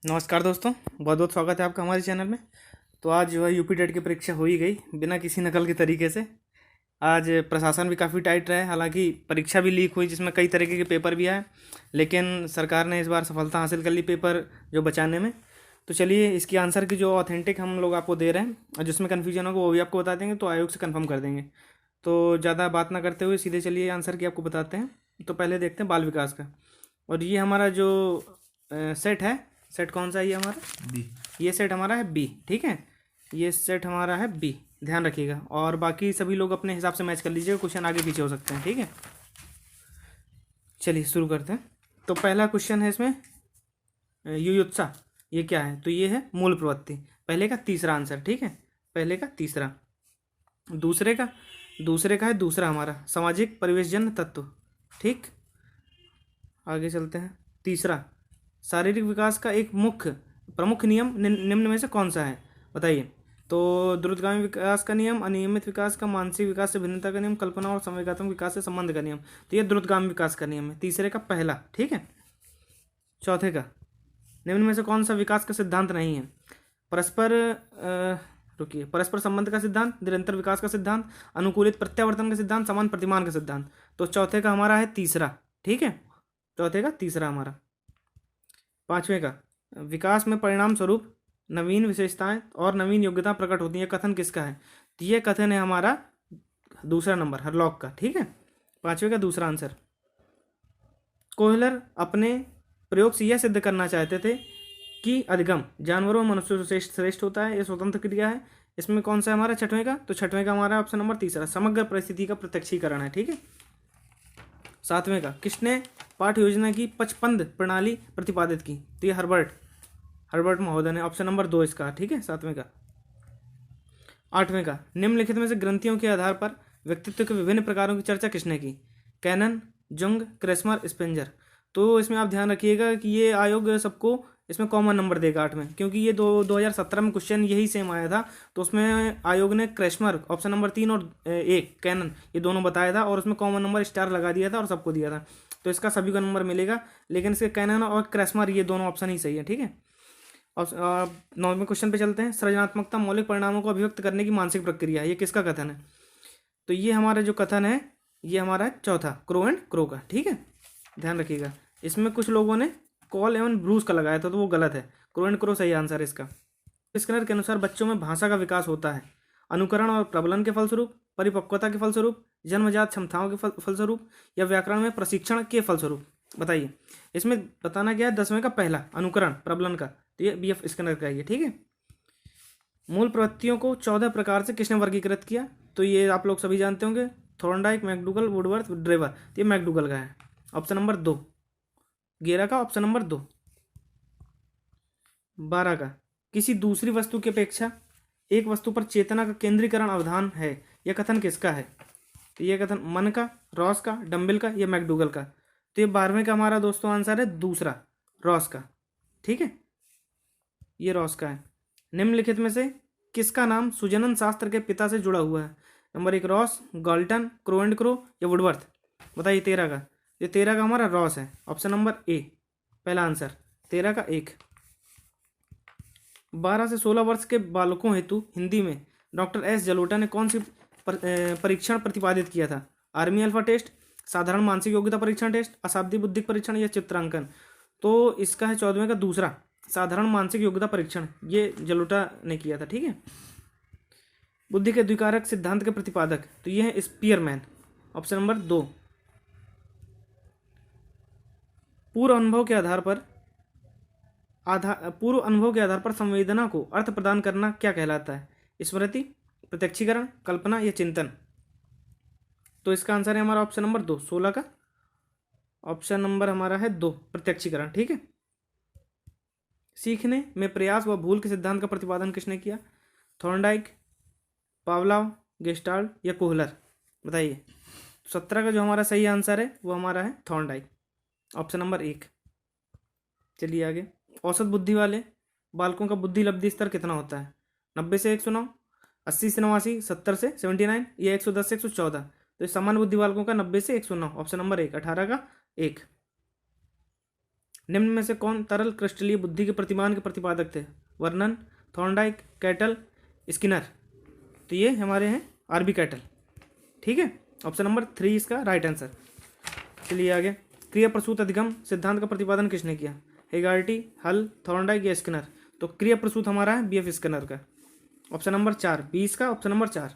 नमस्कार दोस्तों, बहुत बहुत स्वागत है आपका हमारे चैनल में। तो आज जो है यूपी टेट की परीक्षा हो ही गई बिना किसी नकल के तरीके से। आज प्रशासन भी काफ़ी टाइट रहा है, हालांकि परीक्षा भी लीक हुई जिसमें कई तरीके के पेपर भी आए, लेकिन सरकार ने इस बार सफलता हासिल कर ली पेपर जो बचाने में। तो चलिए इसकी आंसर की जो ऑथेंटिक हम लोग आपको दे रहे हैं और जिसमें कन्फ्यूजन होगा वो भी आपको बता देंगे, तो आयोग से कन्फर्म कर देंगे। तो ज़्यादा बात ना करते हुए सीधे चलिए आंसर की आपको बताते हैं। तो पहले देखते हैं बाल विकास का। और ये हमारा जो सेट है, सेट कौन सा है ये हमारा? बी। ये सेट हमारा है बी, ठीक है। ये सेट हमारा है बी, ध्यान रखिएगा। और बाकी सभी लोग अपने हिसाब से मैच कर लीजिएगा, क्वेश्चन आगे पीछे हो सकते हैं, ठीक है। चलिए शुरू करते हैं। तो पहला क्वेश्चन है इसमें युयुत्सा, ये क्या है? तो ये है मूल प्रवृत्ति। पहले का तीसरा आंसर, ठीक है, पहले का तीसरा। दूसरे का है दूसरा हमारा सामाजिक परिवेशजन्य तत्व, ठीक। आगे चलते हैं। तीसरा, शारीरिक विकास का एक मुख्य प्रमुख नियम निम्न में से कौन सा है? बताइए। तो द्रुतगामी विकास का नियम, अनियमित विकास का, मानसिक विकास से भिन्नता का नियम, कल्पना और संवेगात्मक विकास से संबंध का नियम। तो ये द्रुतगामी विकास का नियम है, तीसरे का पहला, ठीक है। चौथे का, निम्न में से कौन सा विकास का सिद्धांत नहीं है? परस्पर रुकिए, परस्पर संबंध का सिद्धांत, निरंतर विकास का सिद्धांत, अनुकूलित प्रत्यावर्तन का सिद्धांत, समान प्रतिमान का सिद्धांत। तो चौथे का हमारा है तीसरा, ठीक है, चौथे का तीसरा हमारा। पांचवें का, विकास में परिणाम स्वरूप नवीन विशेषताएं और नवीन योग्यता प्रकट होती है, कथन किसका है? तो ये कथन है हमारा दूसरा नंबर हरलॉक का, ठीक है, पांचवें का दूसरा आंसर। कोहलर अपने प्रयोग से यह सिद्ध करना चाहते थे कि अधिगम जानवरों और मनुष्यों से श्रेष्ठ होता है, यह स्वतंत्र क्रिया है। इसमें कौन सा है हमारा छठवें का? तो छठवें का हमारा ऑप्शन नंबर तीसरा, समग्र परिस्थिति का प्रत्यक्षीकरण है, ठीक है। सातवें का, किसने पाठ योजना की पचपंद प्रणाली प्रतिपादित की? तो ये हर्बर्ट महोदय ने, ऑप्शन नंबर 2 इसका, ठीक है, सातवें का। आठवें का, निम्नलिखित में से ग्रंथियों के आधार पर व्यक्तित्व के विभिन्न प्रकारों की चर्चा किसने की? Cannon, Jung, Kretschmer, Spranger. तो इसमें आप ध्यान रखिएगा कि ये आयोग सबको इसमें कॉमन नंबर देगा 8 में, क्योंकि ये 2017 में क्वेश्चन यही सेम आया था। तो उसमें आयोग ने क्रेस्मर ऑप्शन नंबर 3 और 1 कैनन ये दोनों बताया था, और उसमें कॉमन नंबर स्टार लगा दिया था और सबको दिया था। तो इसका सभी का नंबर मिलेगा, लेकिन इसके कैनन और क्रेस्मर ये दोनों ऑप्शन ही सही है, ठीक है। और 9वें क्वेश्चन पे चलते हैं। सृजनात्मकता मौलिक परिणामों को अभिव्यक्त करने की मानसिक प्रक्रिया है, ये किसका कथन है? तो ये हमारा जो कथन है ये हमारा है चौथा, क्रो एंड क्रो का, ठीक है, ध्यान रखिएगा। इसमें कुछ लोगों ने कॉल एवं ब्रूस का लगाया था, तो वो गलत है, क्रो एंड क्रो सही आंसर है इसका। स्किनर के अनुसार बच्चों में भाषा का विकास होता है अनुकरण और प्रबलन के फलस्वरूप, परिपक्वता के फलस्वरूप, जन्मजात क्षमताओं के फलस्वरूप, या व्याकरण में प्रशिक्षण के फलस्वरूप। बताइए। इसमें बताना क्या है? 10वें का पहला, अनुकरण प्रबलन का, तो ये BF स्किनर का है, ठीक है। मूल प्रवृत्तियों को 14 प्रकार से किसने वर्गीकृत किया? तो ये आप लोग सभी जानते होंगे, थॉर्नडाइक, मैकडूगल, वुडवर्थ, ड्रेवर। तो ये मैकडूगल का है, ऑप्शन नंबर 2, गेरा का ऑप्शन नंबर 2। 12 का, किसी दूसरी वस्तु की अपेक्षा एक वस्तु पर चेतना का केंद्रीकरण अवधान है, यह कथन किसका है? तो ये कथन मन का, रॉस का, डम्बिल का, या मैकडूगल का। तो ये 12वें का हमारा दोस्तों आंसर है दूसरा, रॉस का, ठीक है, ये रॉस का है। निम्नलिखित में से किसका नाम सुजनन शास्त्र के पिता से जुड़ा हुआ है? Number 1 Ross, Galton, crow and crow, या वुडवर्थ। बताइए 13 का। ये 13 का हमारा रॉस है, ऑप्शन नंबर ए, पहला आंसर, 13 का 1। 12 से 16 वर्ष के बालकों हेतु हिंदी में डॉक्टर S जलोटा ने कौन सी परीक्षण प्रतिपादित किया था? आर्मी अल्फा टेस्ट, साधारण मानसिक योग्यता परीक्षण टेस्ट, अशाब्दिक बुद्धिक परीक्षण, या चित्रांकन। तो इसका है 14वें का दूसरा, साधारण मानसिक योग्यता परीक्षण, ये जलोटा ने किया था, ठीक है। बुद्धि के द्विकारक सिद्धांत के प्रतिपादक, तो ये है स्पीयरमैन, ऑप्शन नंबर 2। पूर्व अनुभव के आधार पर संवेदना को अर्थ प्रदान करना क्या कहलाता है? स्मृति, प्रत्यक्षीकरण, कल्पना, या चिंतन। तो इसका आंसर है हमारा ऑप्शन नंबर 2, 16 का ऑप्शन नंबर हमारा है 2, प्रत्यक्षीकरण, ठीक है। सीखने में प्रयास व भूल के सिद्धांत का प्रतिपादन किसने किया? थॉर्नडाइक, पावलाव, गेस्टाल्ट, या कोहलर। बताइए। 17 का जो हमारा सही आंसर है वो हमारा है थॉर्नडाइक, ऑप्शन नंबर 1। चलिए आगे। औसत बुद्धि वाले बालकों का बुद्धि लब्धि स्तर कितना होता है? 90 से 109, 80 से 89, 70 से 79, या 110 से 114। तो सामान्य बुद्धि बालकों का 90 से 109, ऑप्शन नंबर 1, 18 का 1। निम्न में से कौन तरल क्रिस्टलीय बुद्धि के प्रतिमान के प्रतिपादक थे? Vernon, Thorndike, cattle, Skinner. तो ये हमारे हैं आरबी कैटल। ठीक है, ऑप्शन नंबर 3 इसका राइट आंसर। चलिए आगे, क्रिया प्रसूत अधिगम सिद्धांत का प्रतिपादन किसने किया? हेगार्टी, हल, थॉर्नडाइक या स्किनर? तो क्रिया प्रसूत हमारा है बीएफ स्किनर का। ऑप्शन नंबर 4 20 का ऑप्शन नंबर 4।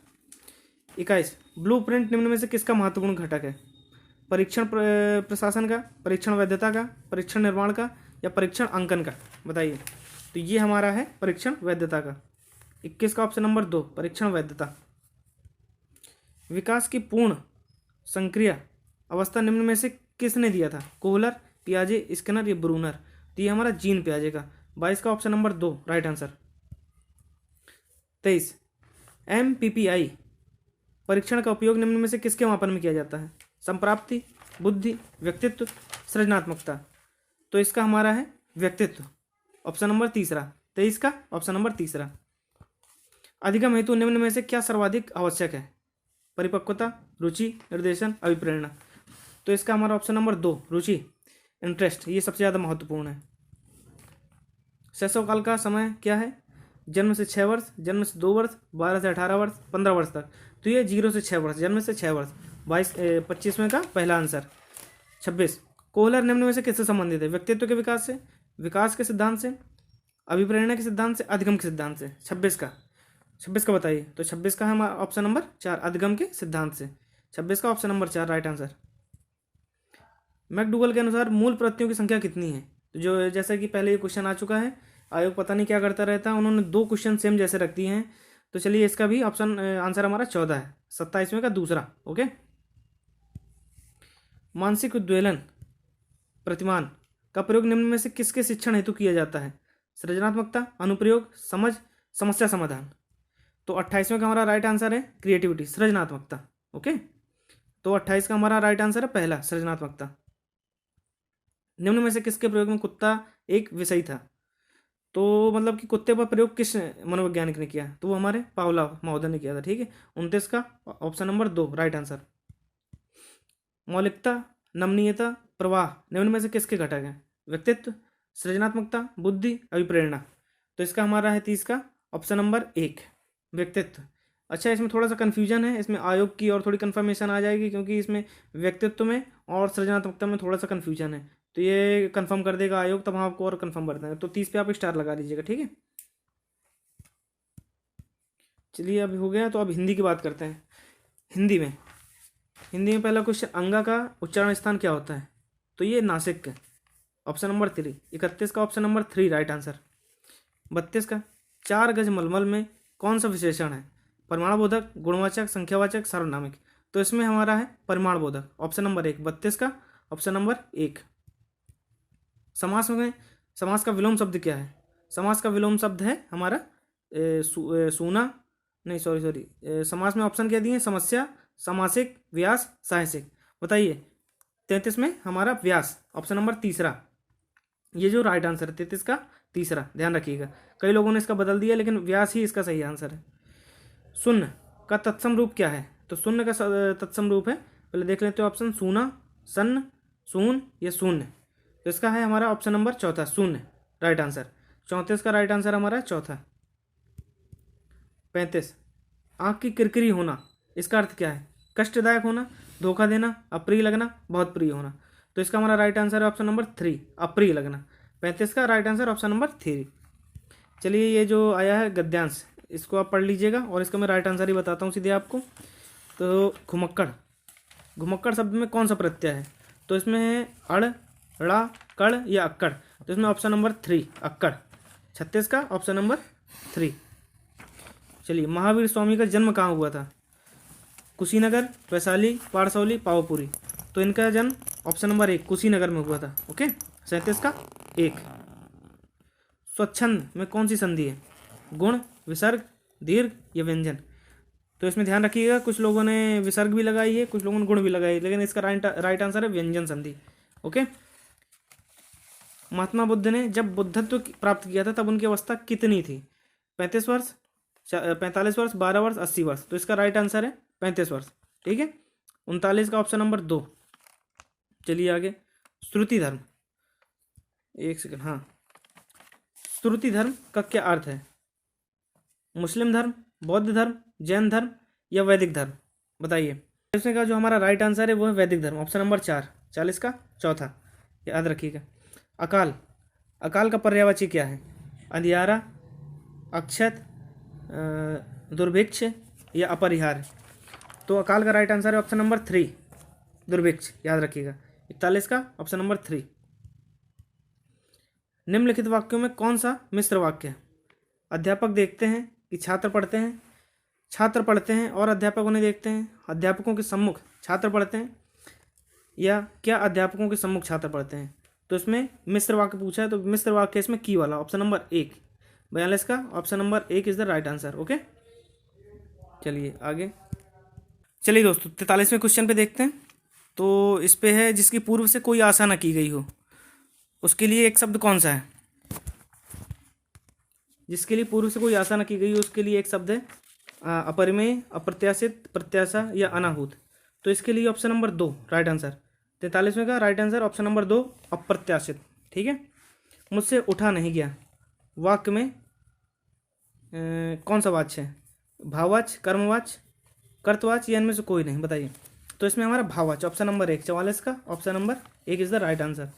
21 ब्लूप्रिंट निम्न में से किसका महत्वपूर्ण घटक है? परीक्षण प्रशासन का, परीक्षण वैधता का, परीक्षण निर्माण का या परीक्षण अंकन का? बताइए। तो ये हमारा है परीक्षण वैधता का। 21 का ऑप्शन नंबर 2 परीक्षण वैधता। विकास की पूर्ण संक्रिया अवस्था निम्न में से किसने दिया था? कोहलर, पियाजे, स्किनर या ब्रूनर? तो ये हमारा जीन पियाजे का। 22 का option number 2 right answer. 23 MPPI परीक्षण का उपयोग निम्न में से किसके मापन में किया जाता है? संप्राप्ति, बुद्धि, व्यक्तित्व, सृजनात्मकता? तो इसका हमारा है व्यक्तित्व, ऑप्शन नंबर 3। 23 का ऑप्शन नंबर 3। अधिगम हेतु निम्न में से क्या सर्वाधिक आवश्यक है? परिपक्वता, रुचि, निर्देशन, अभिप्रेरणा? तो इसका हमारा ऑप्शन नंबर 2 रुचि, इंटरेस्ट, ये सबसे ज़्यादा महत्वपूर्ण है। शैशव काल का समय क्या है? जन्म से 6 वर्ष, जन्म से 2 वर्ष, 12 से 18 वर्ष, 15 वर्ष तक। तो ये 0 से 6 वर्ष, जन्म से 6 वर्ष। 25वें का पहला आंसर। 26 कोहलर निम्न में से किससे संबंधित है? व्यक्तित्व के विकास से, विकास के सिद्धांत से, अभिप्रेरणा के सिद्धांत से, अधिगम के सिद्धांत से? 26 का बताइए। तो 26 का हमारा ऑप्शन नंबर 4 अधिगम के सिद्धांत से। 26 का option number 4 right answer. McDougall के अनुसार मूल प्रत्ययों की संख्या कितनी है? तो जो जैसा कि पहले ये क्वेश्चन आ चुका है, आयोग पता नहीं क्या करता रहता है, उन्होंने 2 क्वेश्चन सेम जैसे रख दिए हैं। तो चलिए इसका भी ऑप्शन आंसर हमारा 14 है, 27वें का दूसरा। ओके। मानसिक उद्वेलन प्रतिमान का प्रयोग निम्न में से किसके शिक्षण हेतु किया जाता है? सृजनात्मकता, अनुप्रयोग, समझ, समस्या समाधान? तो 28वें का हमारा राइट आंसर है क्रिएटिविटी, सृजनात्मकता। ओके, तो 28 का हमारा राइट आंसर है पहला, सृजनात्मकता। निम्न में से किसके प्रयोग में कुत्ता एक विषय था? तो मतलब कि कुत्ते पर प्रयोग किस मनोवैज्ञानिक ने किया? तो वो हमारे पावलोव महोदय ने किया था। ठीक है, 29 का ऑप्शन नंबर 2 राइट आंसर। मौलिकता, नमनीयता, प्रवाह निम्न में से किसके घटक हैं? व्यक्तित्व, सृजनात्मकता, बुद्धि, अभिप्रेरणा? तो इसका हमारा है 30 का ऑप्शन नंबर 1 व्यक्तित्व। अच्छा, इसमें थोड़ा सा कन्फ्यूजन है, इसमें आयोग की और थोड़ी कन्फर्मेशन आ जाएगी, क्योंकि इसमें व्यक्तित्व में और सृजनात्मकता में थोड़ा सा कन्फ्यूजन है। तो ये कंफर्म कर देगा आयोग, तब हम आपको और कंफर्म कर देंगे। तो 30 पे आप स्टार लगा दीजिएगा। ठीक है, चलिए अभी हो गया, तो अब हिंदी की बात करते हैं। हिंदी में पहला क्वेश्चन, अंगा का उच्चारण स्थान क्या होता है? तो ये नासिक है, ऑप्शन नंबर 3। 31 का ऑप्शन नंबर 3 राइट आंसर। 32 का 4 गज मलमल में कौन सा विशेषण है? परिमाणबोधक, गुणवाचक, संख्यावाचक, सार्वनामिक? तो इसमें हमारा है परिमाणबोधक, ऑप्शन नंबर 1। 32 का ऑप्शन नंबर 1। समास में समास का विलोम शब्द क्या है? समास का विलोम शब्द है हमारा सूना, नहीं सॉरी, समास में ऑप्शन क्या दिए? समस्या, समासिक, व्यास, साहसिक? बताइए। 33 में हमारा व्यास, ऑप्शन नंबर 3। ये जो राइट आंसर है 33 का 3, ध्यान रखिएगा। कई लोगों ने इसका बदल दिया, लेकिन व्यास ही इसका सही आंसर है। शून्य का तत्सम रूप क्या है? तो शून्य का तत्सम रूप है, पहले देख लेते हैं ऑप्शन, सूना, सन्न, शून्य या शून्य? तो इसका है हमारा ऑप्शन नंबर 4 शून्य राइट आंसर। 34 का राइट आंसर हमारा 4। 35 आँख की किरकिरी होना, इसका अर्थ क्या है? कष्टदायक होना, धोखा देना, अप्रिय लगना, बहुत प्रिय होना? तो इसका हमारा राइट आंसर है ऑप्शन नंबर 3 अप्रिय लगना। 35 का राइट आंसर ऑप्शन नंबर 3। चलिए, ये जो आया है गद्यांश, इसको आप पढ़ लीजिएगा और इसका मैं राइट आंसर ही बताता हूँ सीधे आपको। तो घुमक्कड़ शब्द में कौन सा प्रत्यय है? तो इसमें है अड़, ड़ा, कड़ या अक्कड़? तो इसमें ऑप्शन नंबर 3 अक्कड़। 36 का ऑप्शन नंबर 3। चलिए, महावीर स्वामी का जन्म कहाँ हुआ था? कुशीनगर, वैशाली, पारसौली, पावापुरी? तो इनका जन्म ऑप्शन नंबर 1 कुशीनगर में हुआ था। ओके, 37 का 1। स्वच्छंद में कौन सी संधि है? गुण, विसर्ग, दीर्घ या व्यंजन? तो इसमें ध्यान रखिएगा, कुछ लोगों ने विसर्ग भी लगाई है, कुछ लोगों ने गुण भी लगाई है, लेकिन इसका राइट आंसर है व्यंजन संधि। ओके। महात्मा बुद्ध ने जब बुद्धत्व प्राप्त किया था तब उनकी अवस्था कितनी थी? 35 वर्ष, 45 वर्ष, 12 वर्ष, 80 वर्ष? तो इसका राइट आंसर है 35 वर्ष। ठीक है, 39 का ऑप्शन नंबर 2। चलिए आगे, श्रुति धर्म एक सेकंड, हाँ। श्रुति धर्म का क्या अर्थ है? मुस्लिम धर्म, बौद्ध धर्म, जैन धर्म या वैदिक धर्म? बताइए। इसमें का जो हमारा राइट आंसर है वो है वैदिक धर्म, ऑप्शन नंबर 4, 40 का चौथा, याद रखिएगा। अकाल, अकाल का पर्यायवाची क्या है? अंधियारा, अक्षत, दुर्भिक्ष या अपरिहार्य? तो अकाल का राइट आंसर है ऑप्शन नंबर 3, दुर्भिक्ष, याद रखिएगा। 41 का ऑप्शन नंबर 3। निम्नलिखित वाक्यों में कौन सा मिश्र वाक्य है? अध्यापक देखते हैं कि छात्र पढ़ते हैं, छात्र पढ़ते हैं और अध्यापक उन्हें देखते हैं, अध्यापकों के सम्मुख छात्र पढ़ते हैं, या क्या अध्यापकों के सम्मुख छात्र पढ़ते हैं? तो इसमें मिश्र वाक्य पूछा है, तो मिश्र वाक्य इसमें की वाला, ऑप्शन नंबर 1, 42 का option number 1 is the right answer. Okay, चलिए आगे। चलिए दोस्तों 43वें क्वेश्चन पे देखते हैं। तो इस पे है जिसकी पूर्व से कोई आशा न की गई हो, उसके लिए एक शब्द कौन सा है? जिसके लिए पूर्व से कोई आशा न की गई हो उसके लिए एक शब्द है अपरिमेय, अप्रत्याशित, प्रत्याशा या अनाहूत। तो इसके लिए ऑप्शन नंबर 2 राइट आंसर। 43वें का राइट आंसर ऑप्शन नंबर 2, अप्रत्याशित। ठीक है। मुझसे उठा नहीं गया, वाक्य में कौन सा वाच्य है? भाववाच्य, कर्मवाच्य, कर्तवाच्य या इनमें से कोई नहीं? बताइए। तो इसमें हमारा भाववाच्य, ऑप्शन नंबर 1, 44 का option number 1 is the right answer.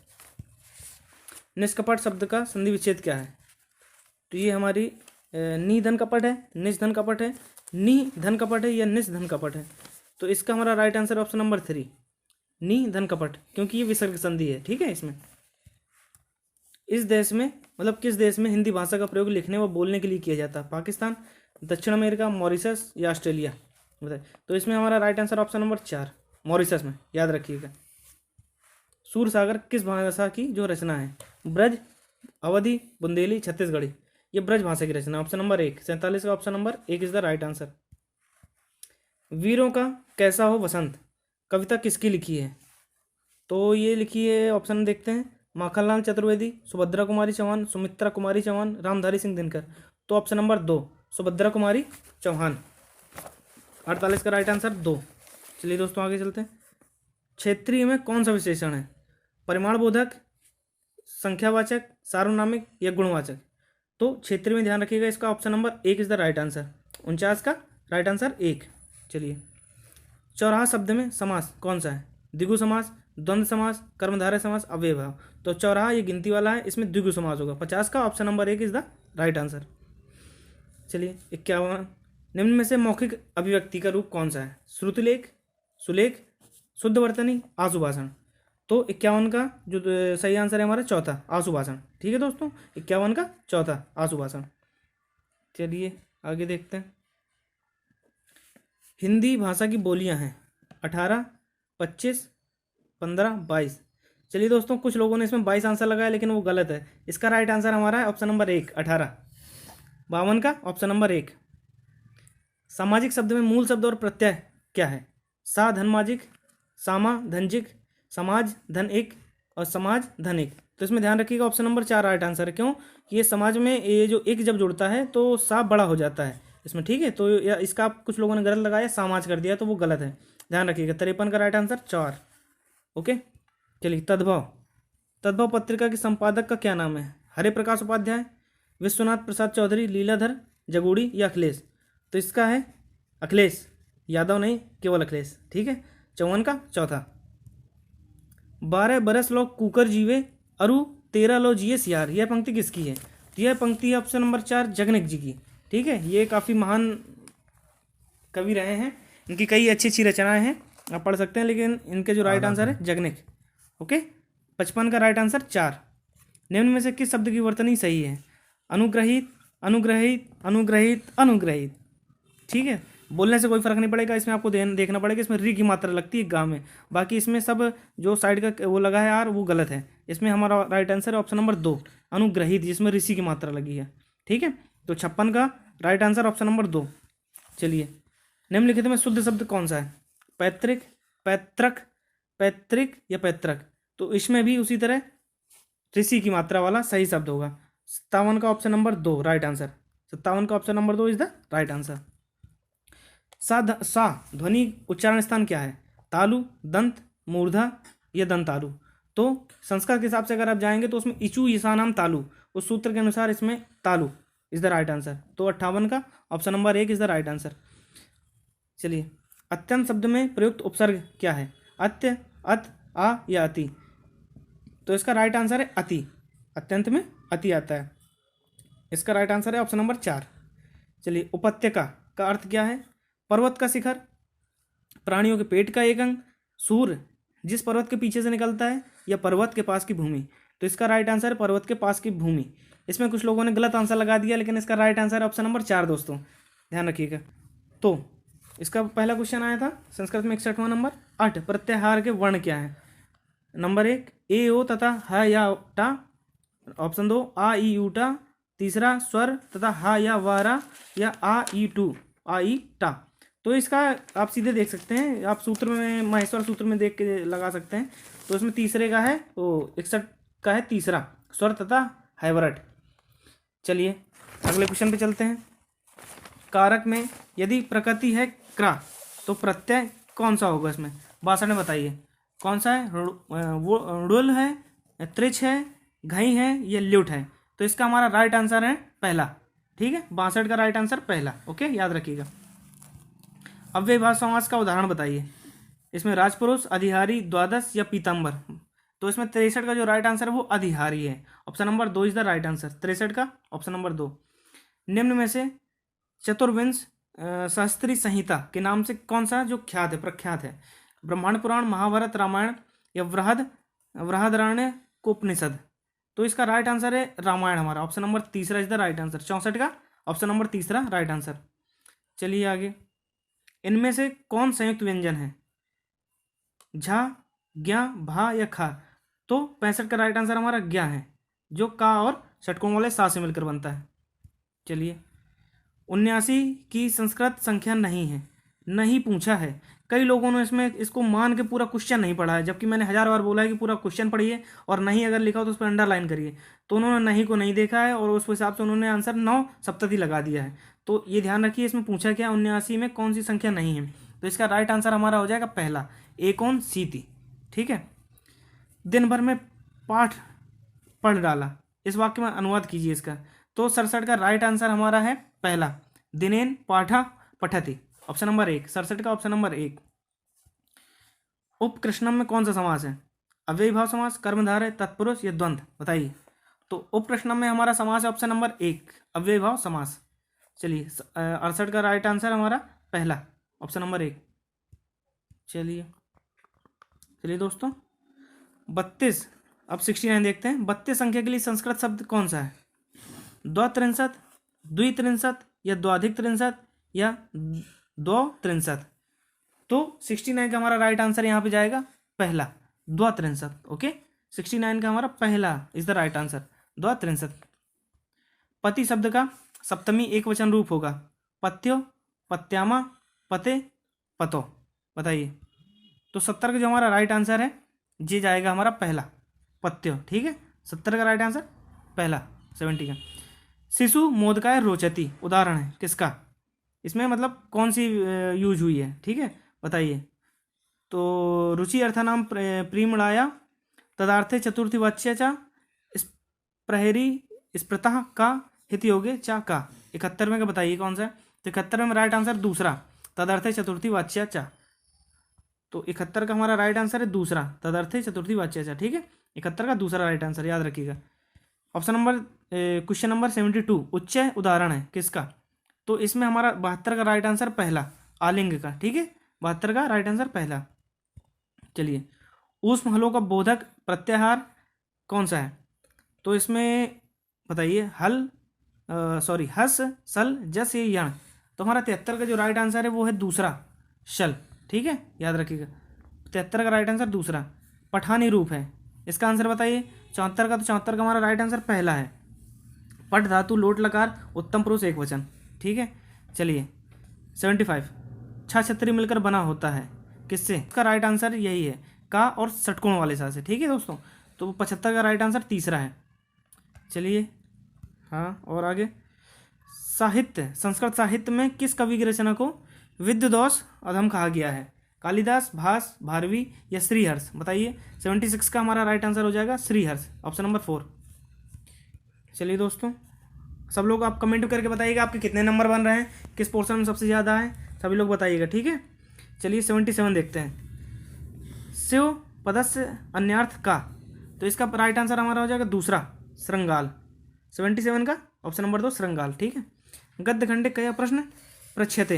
निष्कपट शब्द का संधि विच्छेद क्या है? तो ये हमारी नि धन कपट है, निज धन कपट है, नि धन कपट है या निज धन कपट है? तो इसका हमारा राइट आंसर ऑप्शन नंबर 3, नि धन कपट, क्योंकि ये विसर्ग संधि है। ठीक है। इसमें इस देश में, मतलब किस देश में हिंदी भाषा का प्रयोग लिखने व बोलने के लिए किया जाता है? पाकिस्तान, दक्षिण अमेरिका, मॉरिशस या ऑस्ट्रेलिया? बताइए। तो इसमें हमारा right answer option number 4, Mauritius में, याद रखिएगा। सूरसागर किस भाषा की जो रचना है? ब्रज, अवधी, बुंदेली, छत्तीसगढ़ी? ये ब्रज भाषा की रचना, ऑप्शन नंबर 1, 47 का option number 1 is the right answer. वीरों का कैसा हो बसंत कविता किसकी लिखी है? तो ये लिखी है, ऑप्शन देखते हैं, माखनलाल चतुर्वेदी, सुभद्रा कुमारी चौहान, सुमित्रा कुमारी चौहान, रामधारी सिंह दिनकर? तो ऑप्शन नंबर 2, सुभद्रा कुमारी चौहान। 48 का राइट आंसर 2। चलिए दोस्तों आगे चलते हैं। क्षेत्रीय में कौन सा विशेषण है? परिमाणबोधक, संख्यावाचक, सार्वनामिक या गुणवाचक? तो क्षेत्रीय में ध्यान रखिएगा, इसका option number 1 is the right answer. 49 का राइट आंसर 1। चलिए, चौराहा शब्द में समास कौन सा है? द्विगु समास, द्वंद्व समास, कर्मधारय समास, अव्यय भाव? तो चौराहा ये गिनती वाला है, इसमें द्विगु समास होगा। 50 का option number 1 is the right answer. चलिए 51, निम्न में से मौखिक अभिव्यक्ति का रूप कौन सा है? श्रुतिलेख, सुलेख, शुद्ध वर्तनी, आशुभाषण? तो 51 का जो सही आंसर है हमारा चौथा, आशुभाषण। ठीक है दोस्तों, 51 का चौथा, आशुभाषण। चलिए आगे देखते हैं। हिंदी भाषा की बोलियां हैं 18, 25, 15, 22। चलिए दोस्तों, कुछ लोगों ने इसमें 22 आंसर लगाया, लेकिन वो गलत है। इसका राइट आंसर हमारा है ऑप्शन नंबर 1, 18। 52 का ऑप्शन नंबर 1। सामाजिक शब्द में मूल शब्द और प्रत्यय क्या है? सा धनमाजिक, सामा धनजिक, समाज धन एक और समाज धन एक? तो इसमें ध्यान रखिएगा, ऑप्शन नंबर 4 राइट आंसर है। क्यों? ये समाज में ये जो एक जब जुड़ता है तो सा बड़ा हो जाता है इसमें। ठीक है। तो या इसका कुछ लोगों ने गलत लगाया, समाज कर दिया, तो वो गलत है, ध्यान रखिएगा। 53 का राइट आंसर 4। ओके। चलिए, तद्भव, तद्भव पत्रिका के संपादक का क्या नाम है? हरे प्रकाश उपाध्याय, विश्वनाथ प्रसाद चौधरी, लीलाधर जगूड़ी या अखिलेश? तो इसका है अखिलेश यादव, नहीं, केवल अखिलेश। ठीक है। 54 का चौथा। 12 बरस लोग कुकर जीवे अरु 13 लो जिए सियार, यह पंक्ति किसकी है? तो यह पंक्ति है ऑप्शन नंबर 4, जगनिक जी की। ठीक है। ये काफ़ी महान कवि रहे हैं, इनकी कई अच्छी अच्छी रचनाएं हैं, आप पढ़ सकते हैं, लेकिन इनके जो राइट आंसर है जगनिक। ओके। 55 का राइट आंसर 4। निम्न में से किस शब्द की वर्तनी सही है? अनुग्रहित, अनुग्रहित, अनुग्रहित, अनुग्रहित? ठीक है। बोलने से कोई फर्क नहीं पड़ेगा, इसमें आपको देखना पड़ेगा, इसमें री की मात्रा लगती है गा में। बाकी इसमें सब जो साइड का वो लगा है यार, वो गलत है। इसमें हमारा राइट आंसर है ऑप्शन नंबर 2, अनुग्रहित, जिसमें ऋषि की मात्रा लगी है। ठीक है। तो 56 का राइट आंसर ऑप्शन नंबर 2। चलिए, निम्नलिखित में शुद्ध शब्द कौन सा है? पैतृक, पैतृक, पैतृक या पैतृक? तो इसमें भी उसी तरह ऋषि की मात्रा वाला सही शब्द होगा। 57 का ऑप्शन नंबर 2 राइट आंसर। 57 का option number 2 is the right answer. सा ध्वनि उच्चारण स्थान क्या है? तालु, दंत, मूर्धा या दंतालु? तो संस्कृत के हिसाब से अगर आप जाएंगे तो उसमें इचू ईशानम तालु, उस सूत्र के अनुसार इसमें तालु इज द राइट आंसर। तो 58 का option number 1 is the right answer. चलिए, अत्यंत शब्द में प्रयुक्त उपसर्ग क्या है? अत्य, अत, आ या अति? तो इसका राइट आंसर है अति। अत्यंत में अति आता है, इसका राइट आंसर है ऑप्शन नंबर 4। चलिए, उपत्यका का अर्थ क्या है? पर्वत का शिखर, प्राणियों के पेट का एक अंग, सूर्य जिस पर्वत के पीछे से निकलता है, या पर्वत के पास की भूमि। तो इसका राइट आंसर है पर्वत के पास की भूमि। इसमें कुछ लोगों ने गलत आंसर लगा दिया, लेकिन इसका राइट आंसर है ऑप्शन नंबर 4 दोस्तों, ध्यान रखिएगा। तो इसका पहला क्वेश्चन आया था संस्कृत में 61वां नंबर, 8 प्रत्याहार के वर्ण क्या है? नंबर 1 ए ओ तथा ह या टा, ऑप्शन 2 आ ई यू टा, तीसरा स्वर तथा हा या वारा, या आ ई टू, आ ई टा। तो इसका आप सीधे देख सकते हैं, आप सूत्र में माहेश्वर सूत्र में देख के लगा सकते हैं। तो इसमें तीसरे का है, वो 61 का है तीसरा, स्वर तथा हैवरट। चलिए अगले क्वेश्चन पे चलते हैं। कारक में यदि प्रकृति है क्रा, तो प्रत्यय कौन सा होगा इसमें? 62 में बताइए कौन सा है? वो रुल है, त्रिच है, घई है, या ल्यूट है? तो इसका हमारा राइट आंसर है पहला। ठीक है, 62 का राइट आंसर पहला। ओके, याद रखिएगा। अव्ययभाव समास का उदाहरण बताइए। इसमें राजपुरुष, अधिहारी, द्वादश या पीताम्बर? तो इसमें 63 का जो राइट आंसर है वो अधिहारी है। Option number 2 is the right answer. 63 का ऑप्शन नंबर 2। निम्न में से चतुर्विंश शास्त्रीय संहिता के नाम से कौन सा जो ख्यात है, प्रख्यात है? ब्रह्मांड पुराण, महाभारत, रामायण, या बृहदारण्य उपनिषद? तो इसका राइट आंसर है रामायण हमारा, ऑप्शन नंबर तीसरा इज द राइट आंसर। 64 का ऑप्शन नंबर तीसरा राइट आंसर। चलिए आगे, इनमें से कौन संयुक्त व्यंजन है? झा, ज्ञा, भा या खा? तो 65 का राइट आंसर हमारा ज्ञा है, जो का और षटकोण वाले सा से मिलकर बनता है। चलिए, 79 की संस्कृत संख्या नहीं है, नहीं पूछा है। कई लोगों ने इसमें इसको मान के पूरा क्वेश्चन नहीं पढ़ा है, जबकि मैंने 1000 बार बोला है कि पूरा क्वेश्चन पढ़िए, और नहीं अगर लिखा हो तो उस पर अंडरलाइन करिए। तो उन्होंने नहीं को नहीं देखा है, और उस हिसाब से उन्होंने आंसर 9 सप्तति लगा दिया है। तो ये ध्यान रखिए, इसमें पूछा क्या 79 में कौन सी संख्या नहीं है? तो इसका राइट आंसर हमारा हो जाएगा पहला, एकोन सीति। ठीक है, दिन भर में पाठ पढ़ डाला, इस वाक्य में अनुवाद कीजिए इसका। तो 67 का राइट आंसर हमारा है पहला, दिनेन पाठा पठति, ऑप्शन नंबर 1। 67 का ऑप्शन नंबर 1। उपकृष्णम में कौन सा समास है? अव्ययीभाव समास, कर्मधारय, तत्पुरुष या द्वंद्व? बताइए। तो उपकृष्णम में हमारा समास है ऑप्शन नंबर 1, अव्ययीभाव समास। चलिए, 68 का राइट आंसर हमारा पहला, ऑप्शन नंबर 1। चलिए दोस्तों, 32, अब 69 देखते हैं। 32 संख्या के लिए संस्कृत शब्द कौन सा है? द्वित्रिंशत्, द्वित्रिंशत्, या द्वाधिक त्रिंशत्, या द्वित्रिंशत्? तो 69 का हमारा राइट आंसर यहाँ पे जाएगा पहला, द्वित्रिंशत्। ओके, 69 का हमारा पहला इज द राइट आंसर, द्वित्रिंशत्। पति शब्द का सप्तमी एक वचन रूप होगा? पत्यो, पत्यामा, पते, पतो? बताइए। तो 70 का जो हमारा राइट आंसर है ये जाएगा हमारा पहला, पत्यो। ठीक है, 70 का राइट आंसर पहला, 70 का। शिशु मोदकाय रोचति उदाहरण है किसका? इसमें मतलब कौन सी यूज हुई है? ठीक है, बताइए। तो रुचि अर्थानाम प्रीमणाया, तदार्थे चतुर्थी वाच्य चा, प्रहरी स्पृतः का, हित योगे चा का? 71वें का बताइए कौन सा है? तो 71वें में राइट आंसर दूसरा, तदर्थे चतुर्थी वाच्य चा। तो 71 का हमारा राइट आंसर है दूसरा, तदर्थे चतुर्थी वाच्य चा। ठीक है, 71 का दूसरा राइट आंसर याद रखिएगा। ऑप्शन नंबर क्वेश्चन नंबर 72 उच्चय उदाहरण है किसका? तो इसमें हमारा 72 का राइट आंसर पहला, आलिंग का। ठीक है, 72 का राइट आंसर पहला। चलिए, ऊष्म हलों का बोधक प्रत्याहार कौन सा है? तो इसमें बताइए, हस, सल, जस, ये यण? तो हमारा 73 का जो राइट आंसर है वो है दूसरा, शल। ठीक है, याद रखिएगा, 73 का राइट आंसर दूसरा। पठानी रूप है, इसका आंसर बताइए। 74 का, तो 74 का हमारा राइट आंसर पहला है, पट धातु लोट लकार उत्तम पुरुष एक वचन। ठीक है, चलिए 75 छा छतरी मिलकर बना होता है किससे? इसका राइट आंसर यही है, का और षटकोण वाले सा से। ठीक है दोस्तों, तो 75 का राइट आंसर तीसरा है। चलिए हाँ, और आगे साहित्य, संस्कृत साहित्य में किस कवि की रचना को विद्वदोष अधम कहा गया है? कालिदास, भास, भारवी या श्रीहर्ष? बताइए। 76 का हमारा राइट आंसर हो जाएगा श्रीहर्ष, ऑप्शन नंबर 4। चलिए दोस्तों, सब लोग आप कमेंट करके बताइएगा आपके कितने नंबर बन रहे हैं, किस पोर्शन में सबसे ज़्यादा है, सभी लोग बताइएगा, ठीक है। चलिए 77 देखते हैं। शिव पदस्य अन्यार्थ का, तो इसका राइट आंसर हमारा हो जाएगा दूसरा, श्रृंगाल। 77 का ऑप्शन नंबर 2 श्रृंगाल, ठीक है। गद्य खंडे कया प्रश्न प्रच्छते?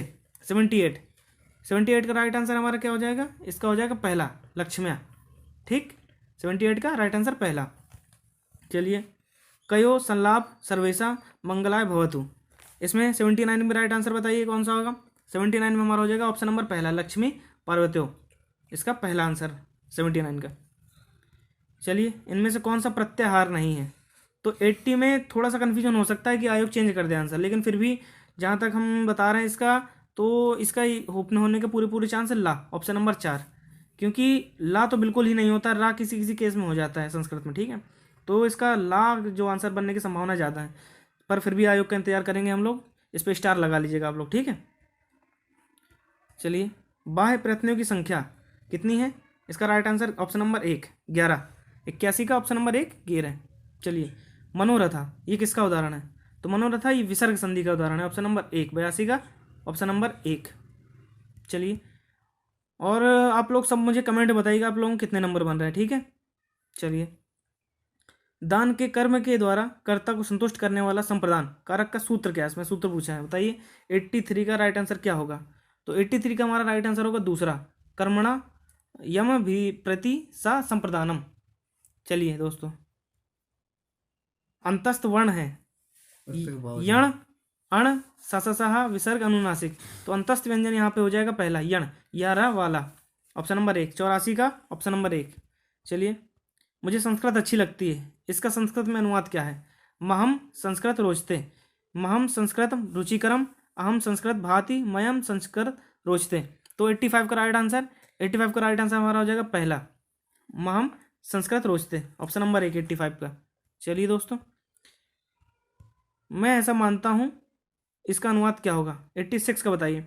78 का राइट आंसर हमारा क्या हो जाएगा? इसका हो जाएगा पहला, लक्ष्म्या, ठीक। 78 का राइट आंसर पहला। चलिए, कयो संलाप सर्वेशा मंगलाय भवतु, इसमें 79 में राइट आंसर बताइए कौन सा होगा? 79 में हमारा हो जाएगा ऑप्शन नंबर पहला, लक्ष्मी पार्वत्यो, इसका पहला आंसर 79 का। चलिए, इनमें से कौन सा प्रत्याहार नहीं है? तो 80 में थोड़ा सा कन्फ्यूजन हो सकता है कि आयोग चेंज कर दे आंसर, लेकिन फिर भी जहाँ तक हम बता रहे हैं इसका, तो इसका होने के पूरे चांस है ला, ऑप्शन नंबर 4, क्योंकि ला तो बिल्कुल ही नहीं होता, रा किसी किसी केस में हो जाता है संस्कृत में, ठीक है। तो इसका ला जो आंसर बनने की संभावना ज़्यादा है, पर फिर भी आयोग का इंतजार करेंगे हम लोग, इस पर स्टार लगा लीजिएगा आप लोग, ठीक है। चलिए, बाह्य प्रयत्नों की संख्या कितनी है? इसका राइट आंसर ऑप्शन नंबर 1 11, 81 का ऑप्शन नंबर 1 गिर है। चलिए, मनोरथा, ये किसका उदाहरण है? तो मनोरथा ये विसर्ग संधि का उदाहरण है, ऑप्शन नंबर 1, 82 का ऑप्शन नंबर 1। चलिए, और आप लोग सब मुझे कमेंट में बताइएगा आप लोगों को कितने नंबर बन रहे हैं, ठीक है। चलिए, दान के कर्म के द्वारा कर्ता को संतुष्ट करने वाला संप्रदान कारक का सूत्र क्या है? इसमें सूत्र पूछा है, बताइए। 83 का राइट आंसर क्या होगा? तो 83 का हमारा राइट आंसर होगा दूसरा, कर्मणा यम भी प्रति सा संप्रदानम। चलिए दोस्तों, अंतस्थ वर्ण है यण, अण, सससहा, विसर्ग, अनुनासिक, तो अंतस्थ व्यंजन यहाँ पे हो जाएगा पहला, यण, यारा वाला, ऑप्शन नंबर 1, 84 का ऑप्शन नंबर 1। चलिए, मुझे संस्कृत अच्छी लगती है, इसका संस्कृत में अनुवाद क्या है? महम संस्कृत रोचते, महम संस्कृत रुचिकरम, अहम संस्कृत भाति, मयम संस्कृत रोचते। तो 85 का राइट आंसर, 85 का राइट आंसर हमारा हो जाएगा पहला, महम संस्कृत रोचते, ऑप्शन नंबर 1 85 का। चलिए दोस्तों, मैं ऐसा मानता हूँ, इसका अनुवाद क्या होगा? 86 का बताइए।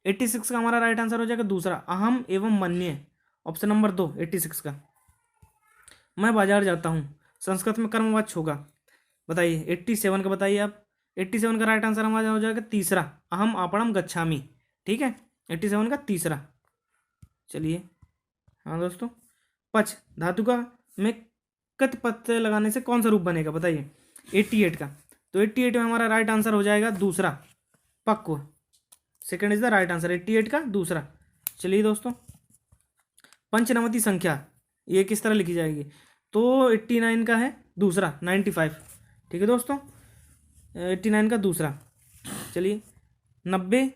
86 का हमारा राइट आंसर हो जाएगा दूसरा, अहम एवं मन्ये, ऑप्शन नंबर 2 86 का। मैं बाजार जाता हूँ, संस्कृत में कर्मवाच्य होगा, बताइए। 87 का बताइए आप। 87 का राइट आंसर हमारा हो जाएगा तीसरा, अहम आपणम गच्छामि, ठीक है। 87 का तीसरा। चलिए, हाँ दोस्तों, पच धातु का में कत प्रत्यय लगाने से कौन सा रूप बनेगा? बताइए। 88 का, तो 88 में हमारा राइट आंसर हो जाएगा दूसरा, पक्व, second is the right answer, 88 का दूसरा। चलिए दोस्तों, पंचनवति संख्या ये किस तरह लिखी जाएगी? तो 89 का है दूसरा, 95, ठीक है दोस्तों, 89 का दूसरा। चलिए, 90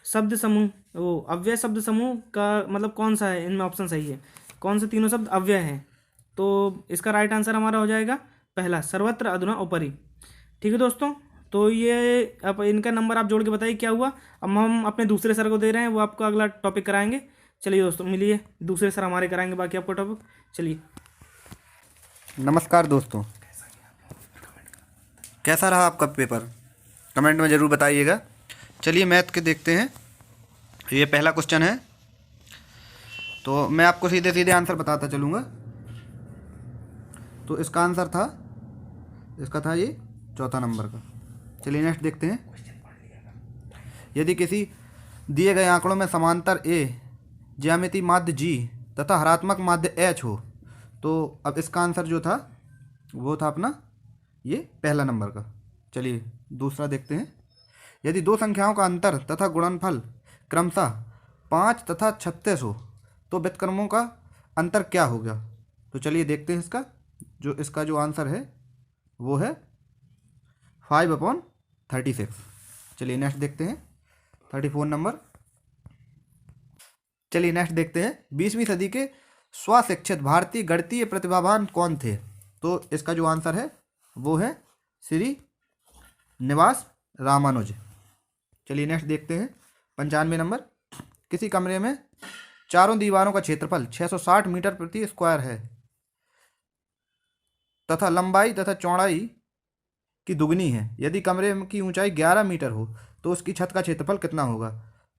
शब्द समूह, वो अव्यय शब्द समूह का मतलब कौन सा है? इनमें ऑप्शन सही है, कौन से तीनों शब्द अव्यय हैं? तो इसका राइट आंसर हमारा हो जाएगा पहला, सर्वत्र अधुना उपरि, ठीक है दोस्तों। तो ये अब इनका नंबर आप जोड़ के बताइए क्या हुआ। अब हम अपने दूसरे सर को दे रहे हैं, वो आपको अगला टॉपिक कराएंगे। चलिए दोस्तों, मिलिए, दूसरे सर हमारे कराएंगे बाकी आपको टॉपिक। चलिए, नमस्कार दोस्तों, कैसा रहा आपका पेपर? कमेंट में ज़रूर बताइएगा। चलिए, मैथ के देखते हैं। ये पहला क्वेश्चन है, तो मैं आपको सीधे सीधे आंसर बताता चलूँगा। तो इसका आंसर था, इसका था ये चौथा नंबर का। चलिए नेक्स्ट देखते हैं। यदि किसी दिए गए आंकड़ों में समांतर ए, ज्यामिति माध्य जी तथा हरात्मक माध्य एच हो, तो अब इसका आंसर जो था वो था अपना ये पहला नंबर का। चलिए दूसरा देखते हैं। यदि दो संख्याओं का अंतर तथा गुणनफल क्रमशः 5 तथा 36 हो, तो व्युत्क्रमों का अंतर क्या होगा? तो चलिए देखते हैं इसका जो आंसर है वो है 5/36। चलिए नेक्स्ट देखते हैं, 34 नंबर। चलिए नेक्स्ट देखते हैं। 20वीं सदी के स्वशिक्षित भारतीय गणितीय प्रतिभावान कौन थे? तो इसका जो आंसर है वो है श्री निवास रामानुज। चलिए नेक्स्ट देखते हैं, 95 नंबर। किसी कमरे में चारों दीवारों का क्षेत्रफल 660 मीटर प्रति स्क्वायर है तथा लंबाई तथा चौड़ाई की दुगनी है। यदि कमरे की ऊंचाई 11 मीटर हो तो उसकी छत का क्षेत्रफल कितना होगा?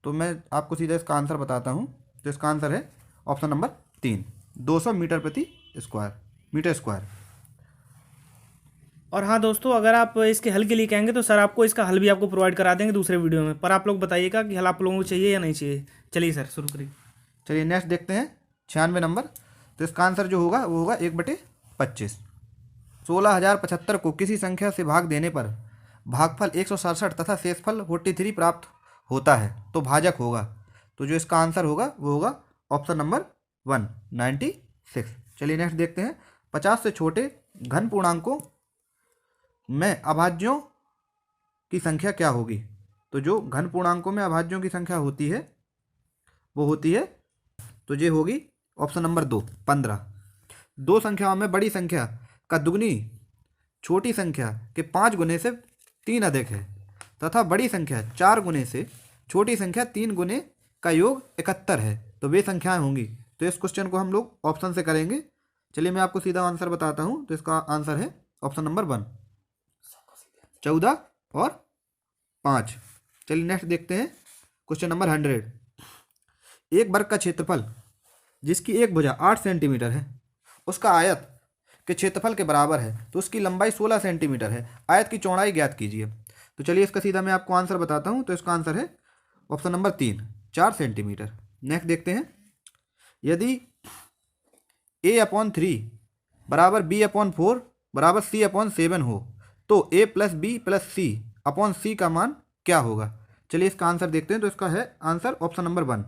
तो मैं आपको सीधा इसका आंसर बताता हूँ। तो इसका आंसर है ऑप्शन नंबर 3, 200 मीटर प्रति स्क्वायर, मीटर स्क्वायर। और हाँ दोस्तों, अगर आप इसके हल के लिए कहेंगे तो सर आपको इसका हल भी आपको प्रोवाइड करा देंगे दूसरे वीडियो में, पर आप लोग बताइएगा कि हल आप लोगों को चाहिए या नहीं चाहिए। चलिए सर शुरू करिए। चलिए नेक्स्ट देखते हैं 96 नंबर। तो इसका आंसर जो होगा वो होगा 1/25। 16,075 को किसी संख्या से भाग देने पर भागफल 167 तथा शेषफल 43 प्राप्त होता है तो भाजक होगा। तो जो इसका आंसर होगा वो होगा ऑप्शन नंबर 1, 96। चलिए नेक्स्ट देखते हैं 50 से छोटे घन पूर्णांकों में अभाज्यों की संख्या क्या होगी। तो जो घन पूर्णांकों में अभाज्यों की संख्या होती है वो होती है, तो ये होगी ऑप्शन नंबर 2, 15। दो संख्याओं में बड़ी संख्या का दुगनी छोटी संख्या के 5 गुने से 3 अधिक है तथा बड़ी संख्या 4 गुने से छोटी संख्या 3 गुने का योग 71 है तो वे संख्याएं होंगी। तो इस क्वेश्चन को हम लोग ऑप्शन से करेंगे। चलिए मैं आपको सीधा आंसर बताता हूं। तो इसका आंसर है ऑप्शन नंबर 1, 14 और 5। चलिए नेक्स्ट देखते हैं क्वेश्चन नंबर 100। एक वर्ग का क्षेत्रफल जिसकी एक भुजा 8 सेंटीमीटर है उसका आयत के क्षेत्रफल के बराबर है तो उसकी लंबाई 16 सेंटीमीटर है। आयत की चौड़ाई ज्ञात कीजिए। तो चलिए इसका सीधा मैं आपको आंसर बताता हूं। तो इसका आंसर है ऑप्शन नंबर 3, 4 सेंटीमीटर। नेक्स्ट देखते हैं यदि a/3 बराबर b/4 बराबर c/7 हो तो a + b + c/c का मान क्या होगा। चलिए इसका आंसर देखते हैं। तो इसका है आंसर ऑप्शन नंबर 1।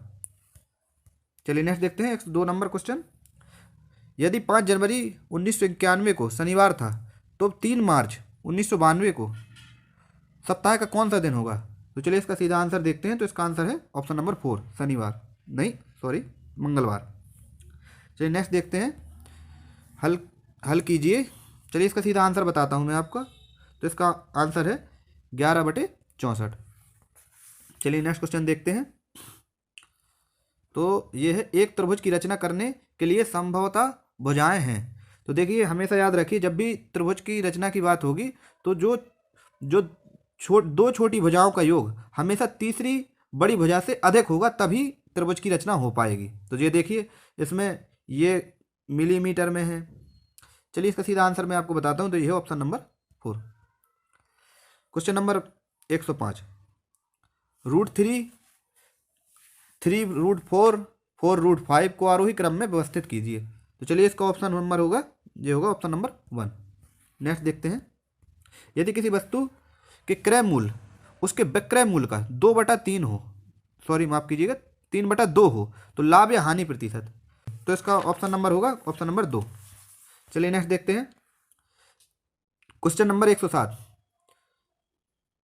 चलिए नेक्स्ट देखते हैं 102 नंबर क्वेश्चन। यदि 5 जनवरी 1991 को शनिवार था तो 3 मार्च 1992 को सप्ताह का कौन सा दिन होगा। तो चलिए इसका सीधा आंसर देखते हैं। तो इसका आंसर है ऑप्शन नंबर 4, शनिवार, नहीं सॉरी मंगलवार। चलिए नेक्स्ट देखते हैं, हल कीजिए। चलिए इसका सीधा आंसर बताता हूँ मैं आपको। तो इसका आंसर है 11/64। चलिए नेक्स्ट क्वेश्चन देखते हैं। तो ये है एक त्रिभुज की रचना करने के लिए संभवतः भुजाएं हैं। तो देखिए हमेशा याद रखिए जब भी त्रिभुज की रचना की बात होगी तो जो दो छोटी भुजाओं का योग हमेशा तीसरी बड़ी भुजा से अधिक होगा तभी त्रिभुज की रचना हो पाएगी। तो ये देखिए इसमें ये मिलीमीटर में है। चलिए इसका सीधा आंसर मैं आपको बताता हूँ। तो ये है ऑप्शन नंबर 4। Question number 105। √3, 3√4, 4√5 को आरोही क्रम में व्यवस्थित कीजिए। तो चलिए इसका ऑप्शन नंबर होगा, ये होगा ऑप्शन नंबर 1। नेक्स्ट देखते हैं यदि किसी वस्तु के क्रय मूल्य उसके विक्रय मूल्य का 2/3 हो, सॉरी माफ कीजिएगा 3/2 हो तो लाभ या हानि प्रतिशत। तो इसका ऑप्शन नंबर होगा ऑप्शन नंबर 2। चलिए नेक्स्ट देखते हैं क्वेश्चन नंबर 107।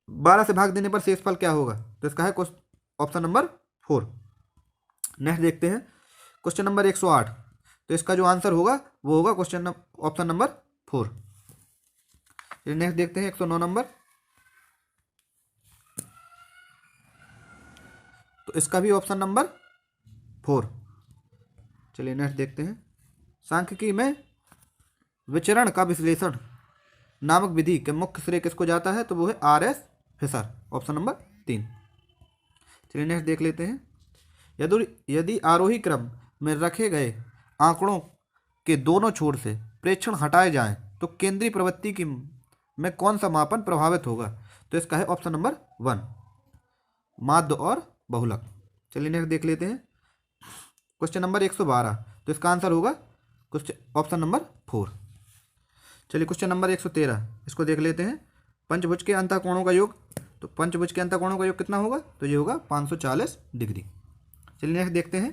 12 से भाग देने पर शेषफल क्या होगा। तो इसका है ऑप्शन नंबर 4। नेक्स्ट देखते हैं क्वेश्चन नंबर 108। तो इसका जो आंसर होगा वो होगा ऑप्शन नंबर 4। नेक्स्ट देखते हैं 109 नंबर। तो इसका भी ऑप्शन नंबर 4। चलिए नेक्स्ट देखते हैं सांख्यिकी में विचरण का विश्लेषण नामक विधि के मुख्य श्रेय किसको जाता है। तो वो है R.S. Fisher, option number 3। चलिए नेक्स्ट देख लेते हैं यदि आरोही क्रम में रखे गए आंकड़ों के दोनों छोर से प्रेक्षण हटाए जाएं तो केंद्रीय प्रवृत्ति की में कौन सा मापन प्रभावित होगा। तो इसका है ऑप्शन नंबर 1, माध्य और बहुलक। चलिए नेक्स्ट देख लेते हैं क्वेश्चन नंबर 112। तो इसका आंसर होगा ऑप्शन नंबर 4। चलिए क्वेश्चन नंबर 113 इसको देख लेते हैं पंचभुज के अंतःकोणों का योग। तो पंचभुज के अंतःकोणों का योग कितना होगा। तो ये होगा 540 डिग्री। चलिए नेक्स्ट देखते हैं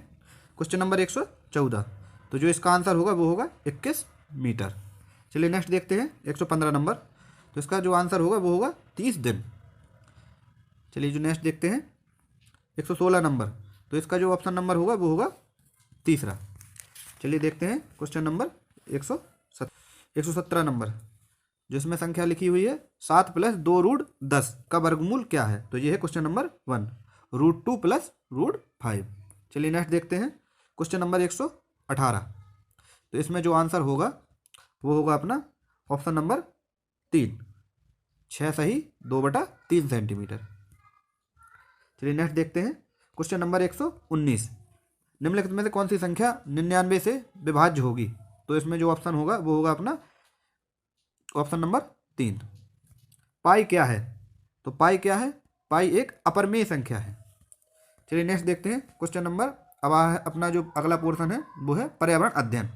क्वेश्चन नंबर 114। तो जो इसका आंसर होगा वो होगा 21 मीटर। चलिए नेक्स्ट देखते हैं 115 नंबर। तो इसका जो आंसर होगा वो होगा 30 दिन। चलिए जो नेक्स्ट देखते हैं 116 नंबर। तो इसका जो ऑप्शन नंबर होगा वो होगा तीसरा। चलिए देखते हैं क्वेश्चन नंबर 117 नंबर जिसमें संख्या लिखी हुई है 7 + 2√10 का वर्गमूल क्या है। तो ये है क्वेश्चन नंबर 1, √2 + √5। चलिए नेक्स्ट देखते हैं क्वेश्चन नंबर 118। तो इसमें जो आंसर होगा वो होगा अपना ऑप्शन नंबर 3, 6 सही 2/3 सेंटीमीटर। चलिए नेक्स्ट देखते हैं क्वेश्चन नंबर 119। निम्नलिखित में से कौन सी संख्या 99 से विभाज्य होगी? तो इसमें जो ऑप्शन होगा वो होगा अपना ऑप्शन नंबर 3। पाई क्या है? तो पाई क्या है? पाई एक अपरिमेय संख्या है। चलिए नेक्स्ट देखते हैं क्वेश्चन नंबर। अब अपना जो अगला पोर्शन है वो है पर्यावरण अध्ययन।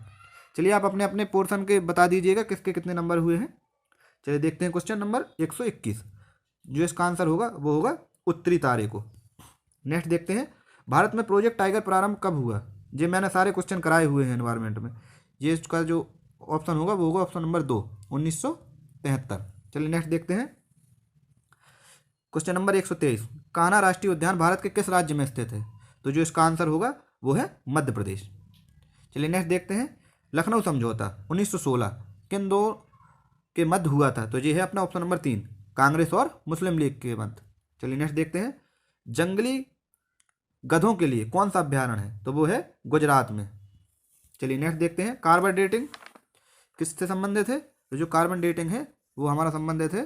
चलिए आप अपने अपने पोर्शन के बता दीजिएगा किसके कितने नंबर हुए हैं। चलिए देखते हैं क्वेश्चन नंबर 121। जो इसका आंसर होगा वो होगा उत्तरी तारे को। नेक्स्ट देखते हैं भारत में प्रोजेक्ट टाइगर प्रारंभ कब हुआ? ये मैंने सारे क्वेश्चन कराए हुए हैं एनवायरनमेंट में। ये इसका जो ऑप्शन होगा वो होगा ऑप्शन नंबर 2, 1973। चलिए नेक्स्ट देखते हैं क्वेश्चन नंबर 123। कान्हा राष्ट्रीय उद्यान भारत के किस राज्य में स्थित है? तो जो इसका आंसर होगा वो है मध्य प्रदेश। चलिए नेक्स्ट देखते हैं लखनऊ समझौता 1916 किन दो के मध्य हुआ था? तो ये है अपना ऑप्शन नंबर 3, कांग्रेस और मुस्लिम लीग के मध्य। चलिए नेक्स्ट देखते हैं जंगली गधों के लिए कौन सा अभ्यारण्य है? तो वो है गुजरात में। चलिए नेक्स्ट देखते हैं कार्बन डेटिंग किससे संबंधित है? तो जो कार्बन डेटिंग है वो हमारा संबंधित है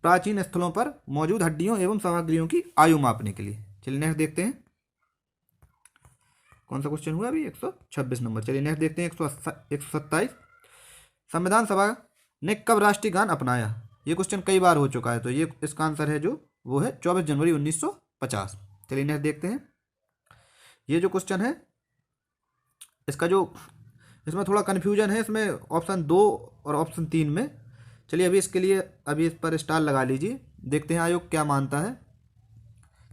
प्राचीन स्थलों पर मौजूद हड्डियों एवं सामग्रियों की आयु मापने के लिए। चलिए नेक्स्ट देखते हैं कौन सा क्वेश्चन हुआ अभी 126 नंबर। चलिए नेक्स्ट देखते हैं 127। संविधान सभा ने कब राष्ट्रीय गान अपनाया? ये क्वेश्चन कई बार हो चुका है। तो ये इसका आंसर है जो वो है 24 जनवरी 1950। चलिए नेक्स्ट देखते हैं ये जो क्वेश्चन है इसका जो इसमें थोड़ा कन्फ्यूजन है इसमें ऑप्शन 2 और ऑप्शन 3 में। चलिए अभी इसके लिए अभी इस पर स्टार लगा लीजिए, देखते हैं आयोग क्या मानता है।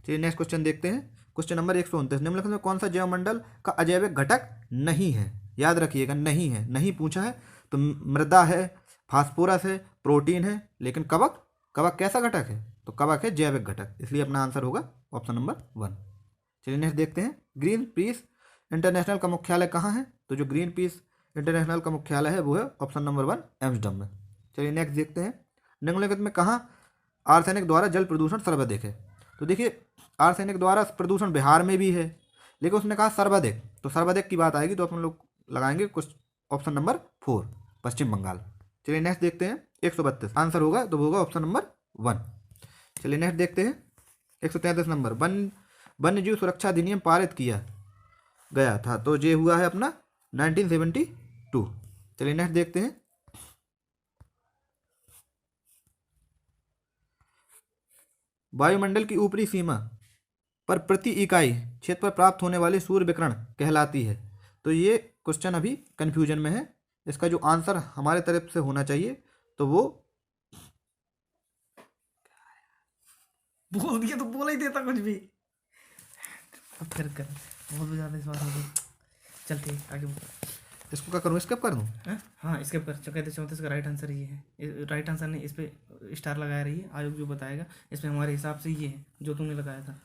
चलिए नेक्स्ट क्वेश्चन देखते हैं क्वेश्चन नंबर 129। निम्नलिखित में कौन सा जैवमंडल का अजैविक घटक नहीं है? याद रखिएगा नहीं है, नहीं पूछा है। तो मृदा है, फास्फोरस है, प्रोटीन है, लेकिन कवक, कवक कैसा घटक है? तो कवक है जैविक घटक, इसलिए अपना आंसर होगा ऑप्शन नंबर 1। चलिए नेक्स्ट देखते हैं ग्रीन पीस इंटरनेशनल का मुख्यालय कहाँ है? तो जो ग्रीन पीस इंटरनेशनल का मुख्यालय है वो है ऑप्शन नंबर 1, एम्स्टर्डम में। चलिए नेक्स्ट देखते हैं निम्नलिखित में कहाँ आर्सेनिक द्वारा जल प्रदूषण सर्वाधिक है? तो देखिए आर्सेनिक द्वारा प्रदूषण बिहार में भी है, लेकिन उसने कहा सर्वाधिक, तो सर्वाधिक की बात आएगी तो अपन लोग लगाएंगे कुछ ऑप्शन नंबर 4, पश्चिम बंगाल। चलिए नेक्स्ट देखते हैं 132 आंसर होगा तो वो होगा ऑप्शन नंबर 1। चलिए नेक्स्ट देखते हैं 133 नंबर वन्यजीव सुरक्षा अधिनियम पारित किया गया था? तो ये हुआ है अपना 1972। चलिए नेक्स्ट देखते हैं वायुमंडल की ऊपरी सीमा पर प्रति इकाई क्षेत्र पर प्राप्त होने वाली सूर्य विकिरण कहलाती है? तो ये क्वेश्चन अभी कंफ्यूजन में है। इसका जो आंसर हमारे तरफ से होना चाहिए तो वो बोल दिया तो बोला ही देता कुछ भी। अब फिर कर बहुत ज़्यादा इस बार हो गई। चल ठीक आगे बोल। इसको क्या करूँ, स्किप कर दूँ? हाँ स्किप कर। 34 का राइट आंसर ये है। राइट आंसर नहीं, इस पर स्टार लगाया रही है, आयोग जो बताएगा इसमें हमारे हिसाब से ये है जो तुमने लगाया था।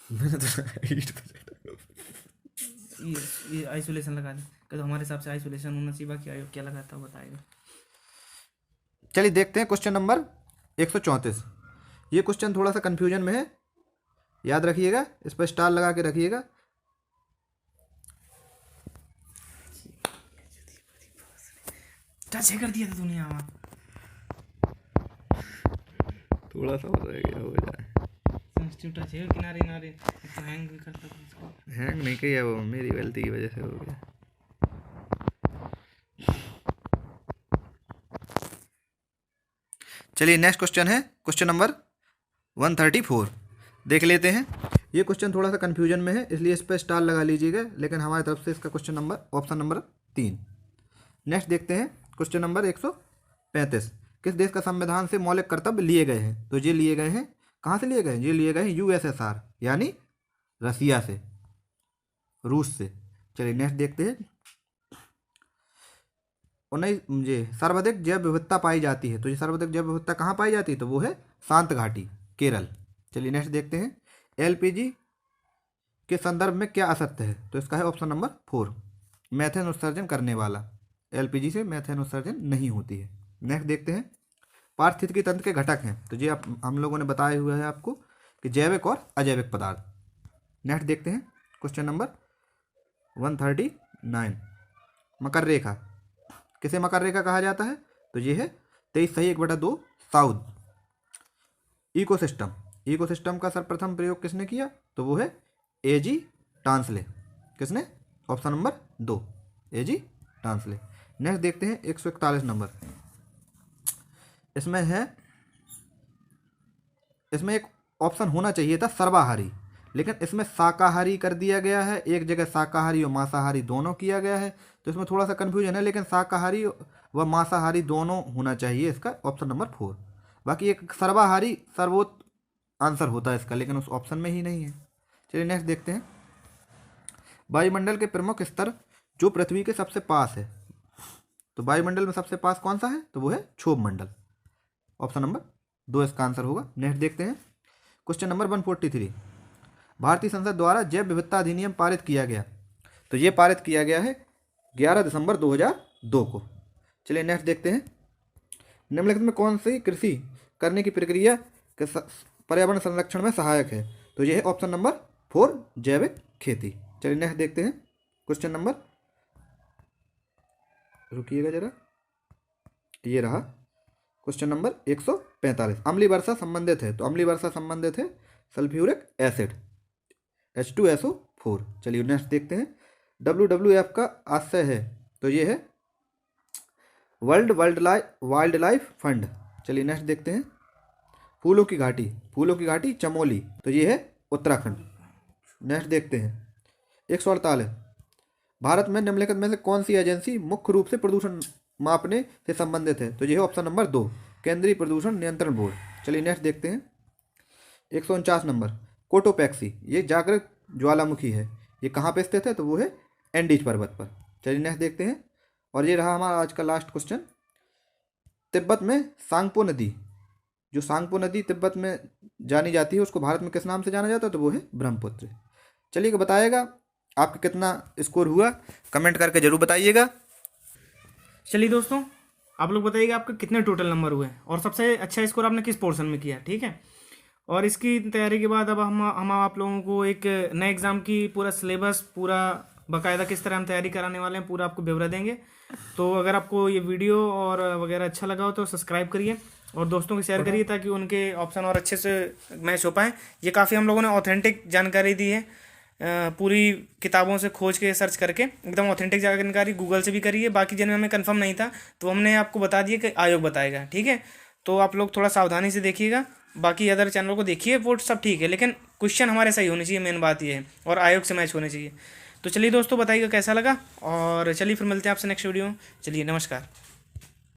मैंने तो ये आइसोलेशन लगा दे तो हमारे हिसाब से आइसोलेशन होना चाहिए, बाकी आयोग क्या लगाता है बताएगा। चलिए देखते हैं क्वेश्चन नंबर 134। ये क्वेश्चन थोड़ा सा कंफ्यूजन में है, याद रखिएगा, इस पर स्टार लगा के रखिएगा। टच कर दिया था तूने यहाँ, थोड़ा सा हो जाएगा, हो जाए सेंसिटिव टच है, किनारे किनारे तो हैंग भी करता था उसको। हैंग नहीं किया, वो मेरी गलती की वजह से हो गया। चलिए नेक्स्ट क्वेश्चन है क्वेश्चन नंबर 134 देख लेते हैं। ये क्वेश्चन थोड़ा सा कंफ्यूजन में है इसलिए इस पर स्टार लगा लीजिएगा, लेकिन हमारी तरफ से इसका question number option number 3। Next देखते हैं क्वेश्चन नंबर 135। किस देश का संविधान से मौलिक कर्तव्य लिए गए हैं? तो ये लिए गए हैं, कहाँ से लिए गए हैं? ये लिए गए हैं यूएसएसआर यानी रसिया से, रूस से। चलिए नेक्स्ट देखते हैं 19 ये सर्वाधिक जैव विविधता पाई जाती है। तो ये सर्वाधिक जैव विविधता कहाँ पाई जाती है? तो वो है शांत घाटी, केरल। चलिए नेक्स्ट देखते हैं एलपीजी के संदर्भ में क्या असत्य है? तो इसका है ऑप्शन नंबर 4, मैथेन उत्सर्जन करने वाला। एलपीजी से मैथेन उत्सर्जन नहीं होती है। नेक्स्ट देखते हैं पारिस्थितिकी तंत्र के घटक हैं। तो ये हम लोगों ने बताया हुआ है आपको कि जैविक और अजैविक पदार्थ। नेक्स्ट देखते हैं क्वेश्चन नंबर 139 मकर रेखा। किसे मकर रेखा कहा जाता है? तो ये है 23/1/2 साउथ। इकोसिस्टम, इकोसिस्टम का सर्वप्रथम प्रयोग किसने किया? तो वो है एजी टांसले। किसने? ऑप्शन नंबर 2 ए जी टांसले। नेक्स्ट देखते हैं 141 नंबर। इसमें है, इसमें एक ऑप्शन होना चाहिए था सर्वाहारी, लेकिन इसमें शाकाहारी कर दिया गया है। एक जगह शाकाहारी और मांसाहारी दोनों किया गया है, तो इसमें थोड़ा सा कन्फ्यूजन है, लेकिन शाकाहारी व मांसाहारी दोनों होना चाहिए इसका ऑप्शन नंबर 4। बाकी एक सर्वाहारी सर्वोत्त आंसर होता है इसका, लेकिन उस ऑप्शन में ही नहीं है। चलिए नेक्स्ट देखते हैं। वायुमंडल के प्रमुख स्तर जो पृथ्वी के सबसे पास है, तो वायुमंडल में सबसे पास कौन सा है? तो वो है क्षोभ मंडल। ऑप्शन नंबर 2 इसका आंसर होगा। नेक्स्ट देखते हैं क्वेश्चन नंबर 143। भारतीय संसद द्वारा जैव विविधता अधिनियम पारित किया गया, तो ये पारित किया गया है 11 दिसंबर 2002 को। चलिए नेक्स्ट देखते हैं। निम्नलिखित में कौन सी कृषि करने की प्रक्रिया के पर्यावरण संरक्षण में सहायक है? तो ये है ऑप्शन नंबर 4 जैविक खेती। चलिए नेक्स्ट देखते हैं क्वेश्चन नंबर, रुकिएगा जरा, ये रहा क्वेश्चन नंबर 145। अम्लीय वर्षा संबंधित है, तो अम्लीय वर्षा संबंधित है सल्फ्यूरिक एसिड H2SO4। चलिए नेक्स्ट देखते हैं। WWF का आशय है, तो ये है वर्ल्ड वाइल्ड लाइफ फंड। चलिए नेक्स्ट देखते हैं। फूलों की घाटी चमोली, तो ये है उत्तराखंड। नेक्स्ट देखते हैं 148। भारत में निम्नलिखित में से कौन सी एजेंसी मुख्य रूप से प्रदूषण मापने से संबंधित है? तो ये है ऑप्शन नंबर 2 केंद्रीय प्रदूषण नियंत्रण बोर्ड। चलिए नेक्स्ट देखते हैं 149 नंबर। कोटोपैक्सी ये जागृत ज्वालामुखी है, ये कहाँ पे स्थित है? तो वो है एंडीज पर्वत पर। चलिए नेक्स्ट देखते हैं, और ये रहा हमारा आज का लास्ट क्वेश्चन। तिब्बत में सांगपो नदी, जो सांगपो नदी तिब्बत में जानी जाती है, उसको भारत में किस नाम से जाना जाता है? तो वो है ब्रह्मपुत्र। चलिए बताइएगा आपका कितना स्कोर हुआ, कमेंट करके जरूर बताइएगा। चलिए दोस्तों, आप लोग बताइएगा आपके कितने टोटल नंबर हुए और सबसे अच्छा स्कोर आपने किस पोर्शन में किया, ठीक है। और इसकी तैयारी के बाद अब हम आप लोगों को एक नए एग्ज़ाम की पूरा सिलेबस, पूरा बाकायदा किस तरह हम तैयारी कराने वाले हैं, पूरा आपको ब्यौरा देंगे। तो अगर आपको ये वीडियो और वगैरह अच्छा लगा हो तो सब्सक्राइब करिए और दोस्तों को शेयर करिए, ताकि उनके ऑप्शन और अच्छे से मैच हो पाएँ। ये काफ़ी हम लोगों ने ऑथेंटिक जानकारी दी है, पूरी किताबों से खोज के सर्च करके एकदम ऑथेंटिक जानकारी गूगल से भी करी है। बाकी जिनमें हमें कंफर्म नहीं था तो हमने आपको बता दिया कि आयोग बताएगा, ठीक है। तो आप लोग थोड़ा सावधानी से देखिएगा। बाकी अदर चैनलों को देखिए, वो सब ठीक है, लेकिन क्वेश्चन हमारे सही होने चाहिए, मेन बात ये है, और आयोग से मैच होने चाहिए। तो चलिए दोस्तों, बताइएगा कैसा लगा, और चलिए फिर मिलते हैं आपसे नेक्स्ट वीडियो में। चलिए नमस्कार।